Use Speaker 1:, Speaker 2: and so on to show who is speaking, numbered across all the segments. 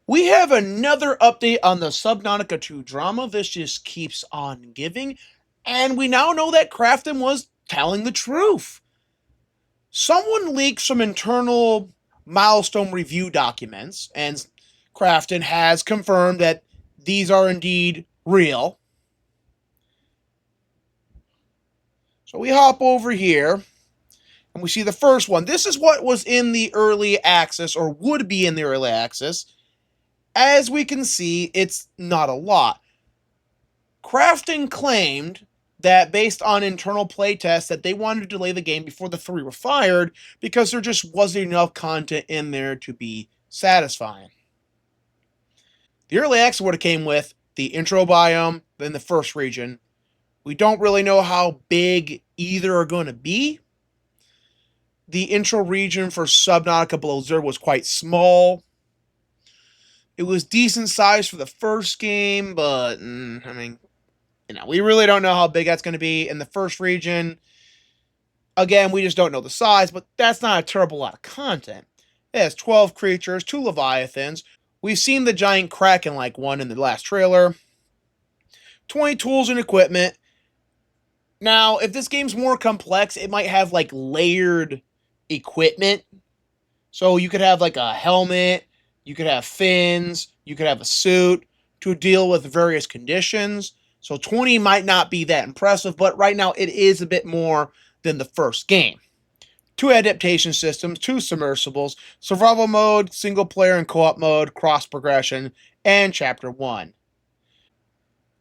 Speaker 1: We have another update on the Subnautica 2 drama. This just keeps on giving. And we now know that Krafton was telling the truth. Someone leaked some internal milestone review documents, and Krafton has confirmed that these are indeed real. So we hop over here, and we see the first one. This is what was in the early access, or would be in the early access. As we can see, it's not a lot. Krafton claimed that based on internal playtests that they wanted to delay the game before the 3 were fired because there just wasn't enough content in there to be satisfying. The early access would have came with the intro biome, then the first region. We don't really know how big either are going to be. The intro region for Subnautica Below Zero was quite small. It was decent size for the first game, but we really don't know how big that's going to be in the first region. Again, we just don't know the size, but that's not a terrible lot of content. It has 12 creatures, 2 leviathans. We've seen the giant kraken-like one in the last trailer. 20 tools and equipment. Now, if this game's more complex, it might have like layered equipment. So you could have like a helmet, you could have fins, you could have a suit to deal with various conditions. So 20 might not be that impressive, but right now it is a bit more than the first game. 2 adaptation systems, 2 submersibles, survival mode, single player and co-op mode, cross progression, and chapter 1.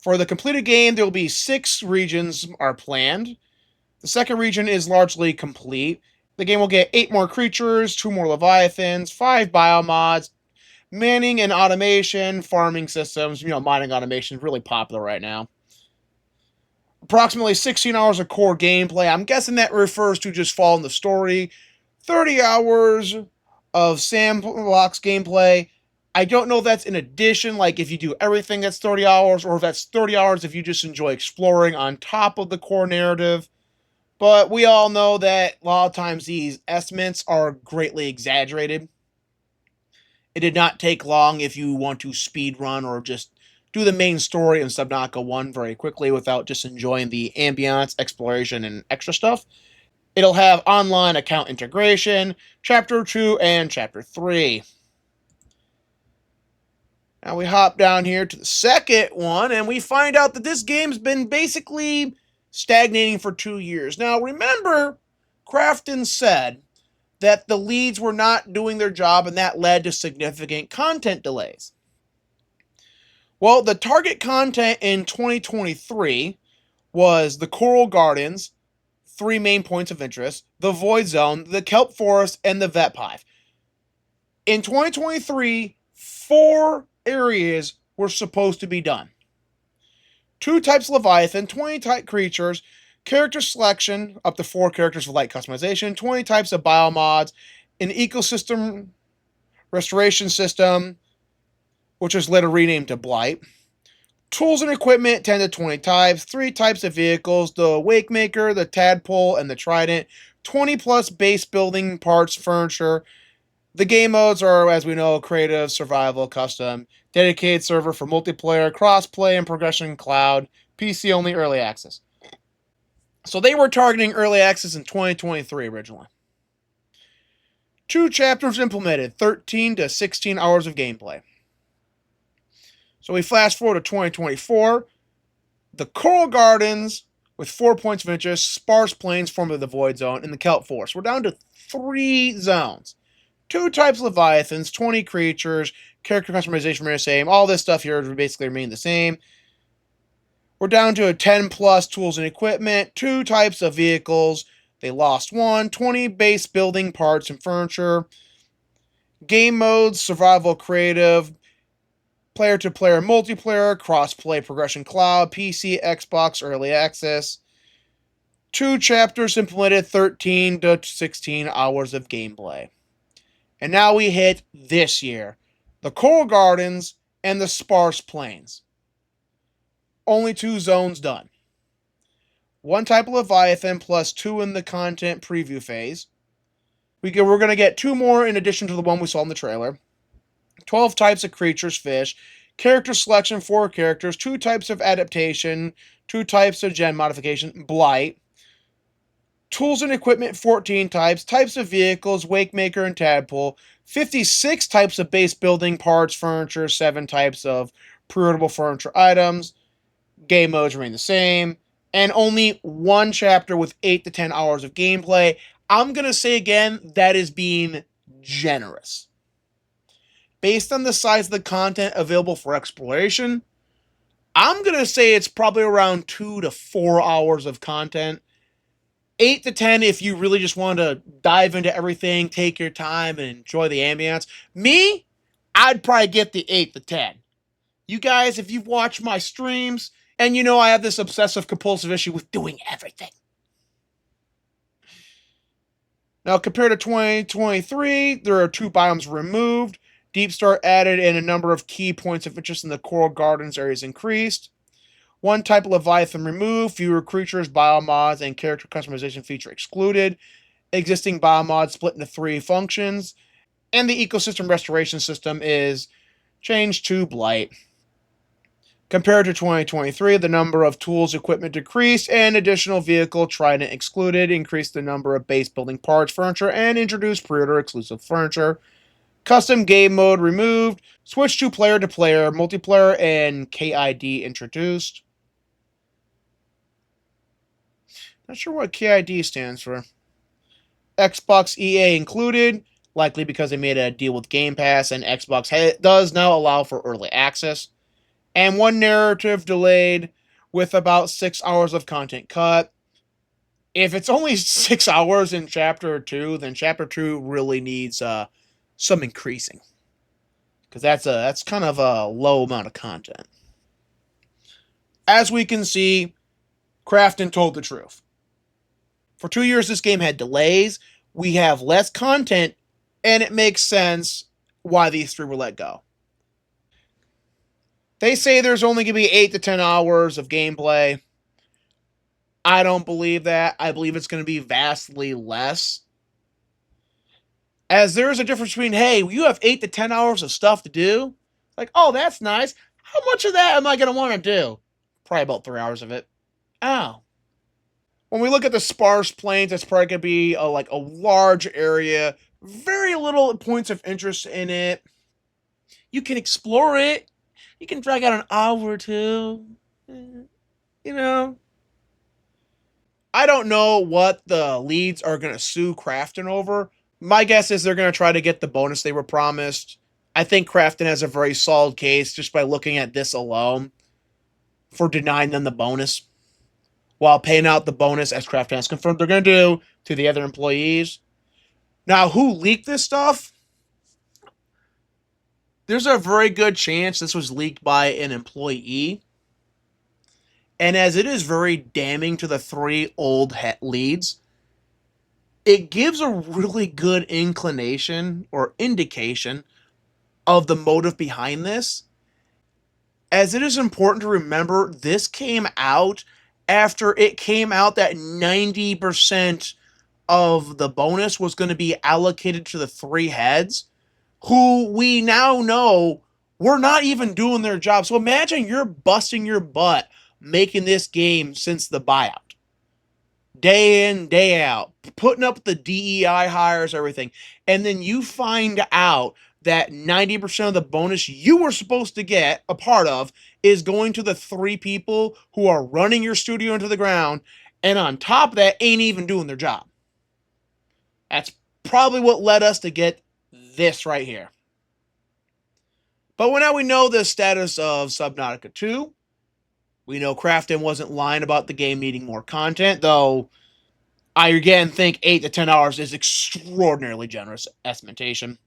Speaker 1: For the completed game, there will be 6 regions are planned. The second region is largely complete. The game will get 8 more creatures, 2 more leviathans, 5 biomods, manning and automation, farming systems. Mining automation is really popular right now. Approximately 16 hours of core gameplay. I'm guessing that refers to just following the story. 30 hours of sandbox gameplay. I don't know if that's in addition, like if you do everything that's 30 hours, or if that's 30 hours if you just enjoy exploring on top of the core narrative. But we all know that a lot of times these estimates are greatly exaggerated. It did not take long if you want to speed run or just do the main story in Subnautica 1 very quickly without just enjoying the ambiance, exploration, and extra stuff. It'll have online account integration, Chapter 2 and Chapter 3. Now we hop down here to the second one, and we find out that this game's been basically stagnating for 2 years. Now remember, Krafton said that the leads were not doing their job, and that led to significant content delays. Well, the target content in 2023 was the Coral Gardens, 3 main points of interest, the Void Zone, the Kelp Forest, and the Vet Hive. In 2023, 4 areas were supposed to be done. 2 types of Leviathan, 20 type creatures, character selection, up to 4 characters for light customization, 20 types of biomods, an ecosystem restoration system, which was later renamed to Blight. Tools and equipment, 10 to 20 types, 3 types of vehicles, the Wakemaker, the Tadpole, and the Trident, 20 plus base building parts, furniture. The game modes are, as we know, creative, survival, custom, dedicated server for multiplayer, crossplay, and progression cloud, PC only, early access. So they were targeting early access in 2023 originally. 2 chapters implemented, 13 to 16 hours of gameplay. So we flash forward to 2024. The Coral Gardens with 4 points of interest, sparse plains formerly the Void Zone, and the Kelp Forest. We're down to 3 zones. 2 types of Leviathans, 20 creatures, character customization remains the same. All this stuff here basically remain the same. We're down to a 10 plus tools and equipment, 2 types of vehicles. They lost 1, 20 base building parts and furniture. Game modes, survival, creative, player-to-player multiplayer, cross-play, progression cloud, PC, Xbox, early access. 2 chapters implemented, 13 to 16 hours of gameplay. And now we hit this year. The Coral Gardens and the Sparse Plains. Only 2 zones done. 1 type of Leviathan plus 2 in the content preview phase. We're going to get 2 more in addition to the one we saw in the trailer. 12 types of creatures, fish, character selection, 4 characters, 2 types of adaptation, 2 types of gen modification, blight, tools and equipment, 14 types of vehicles, wakemaker and tadpole, 56 types of base building parts, furniture, 7 types of pre-orderable furniture items, game modes remain the same, and only 1 chapter with 8 to 10 hours of gameplay. I'm going to say again, that is being generous. Based on the size of the content available for exploration, I'm going to say it's probably around 2 to 4 hours of content. 8 to 10 if you really just want to dive into everything, take your time, and enjoy the ambience. Me, I'd probably get the 8 to 10. You guys, if you've watched my streams, and you know I have this obsessive compulsive issue with doing everything. Now, compared to 2023, there are 2 biomes removed. Deep Star added and a number of key points of interest in the Coral Gardens areas increased. 1 type of Leviathan removed, fewer creatures, biomods, and character customization feature excluded. Existing biomods split into 3 functions. And the ecosystem restoration system is changed to blight. Compared to 2023, the number of tools equipment decreased and additional vehicle trident excluded, increased the number of base building parts, furniture, and introduced pre-order exclusive furniture. Custom game mode removed, switch to player multiplayer, and KID introduced. Not sure what KID stands for. Xbox EA included, likely because they made a deal with Game Pass, and Xbox does now allow for early access. And 1 narrative delayed with about 6 hours of content cut. If it's only 6 hours in Chapter 2, then Chapter 2 really needs some increasing. Because that's kind of a low amount of content. As we can see, Krafton told the truth. For 2 years, this game had delays. We have less content, and it makes sense why these 3 were let go. They say there's only going to be 8 to 10 hours of gameplay. I don't believe that. I believe it's going to be vastly less. As there is a difference between, hey, you have 8 to 10 hours of stuff to do. Like, oh, that's nice. How much of that am I going to want to do? Probably about 3 hours of it. Oh. When we look at the sparse plains, it's probably going to be a large area. Very little points of interest in it. You can explore it. You can drag out an hour or 2. You know. I don't know what the leads are going to sue Krafton over. My guess is they're going to try to get the bonus they were promised. I think Krafton has a very solid case just by looking at this alone for denying them the bonus, while paying out the bonus, as Krafton has confirmed they're going to do, to the other employees. Now, who leaked this stuff? There's a very good chance this was leaked by an employee. And as it is very damning to the 3 old leads, it gives a really good inclination or indication of the motive behind this. As it is important to remember, this came out after it came out that 90% of the bonus was going to be allocated to the 3 heads, who we now know were not even doing their job. So imagine you're busting your butt making this game since the buyout. Day in, day out, putting up the DEI hires, everything. And then you find out that 90% of the bonus you were supposed to get a part of is going to the 3 people who are running your studio into the ground, and on top of that, ain't even doing their job. That's probably what led us to get this right here. But now we know the status of Subnautica 2. We know Krafton wasn't lying about the game needing more content, though I again think 8 to 10 hours is extraordinarily generous estimation.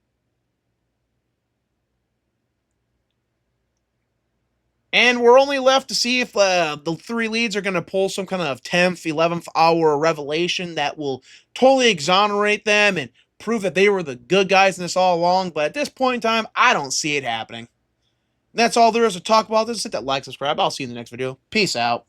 Speaker 1: And we're only left to see if the 3 leads are going to pull some kind of 10th, 11th hour revelation that will totally exonerate them and prove that they were the good guys in this all along. But at this point in time, I don't see it happening. That's all there is to talk about this. Hit that like, subscribe. I'll see you in the next video. Peace out.